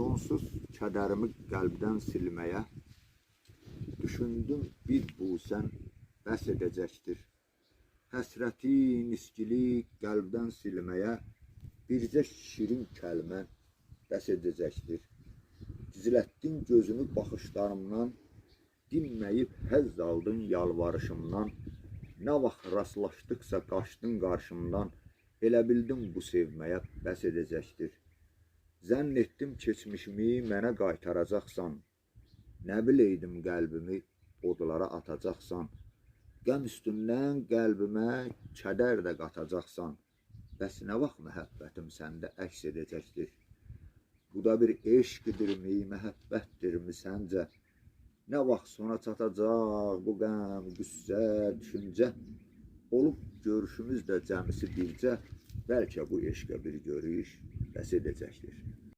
Sonsuz kədərimi qəlbdən silməyə, düşündüm bir busən bəs edəcəkdir. Həsrəti, niskili qəlbdən silməyə, bircə şirin kəlmə bəs edəcəkdir. Gizlətdin gözünü baxışlarımdan, dinməyib həzz aldın yalvarışımdan. Nə vaxt rastlaşdıqsa qaçdın qarşımdan, elə bildim bu sevməyə bəs edəcəkdir. Zənn etdim keçmişimi mənə qaytaracaqsan, nə biləydim qəlbimi odlara atacaqsan. Qəm üstündən qəlbimə kədər də qatacaqsan, bəs nə vaxt məhəbbətim səndə əks edəcəkdir? Bu da bir eşqdirmi, məhəbbətdirmi səncə? Nə vaxt sona çatacaq bu qəm, qüssə, düşüncə? Olub görüşümüz də cəmisi bircə, bəlkə bu eşqə bir görüş bəs edəcəkdir.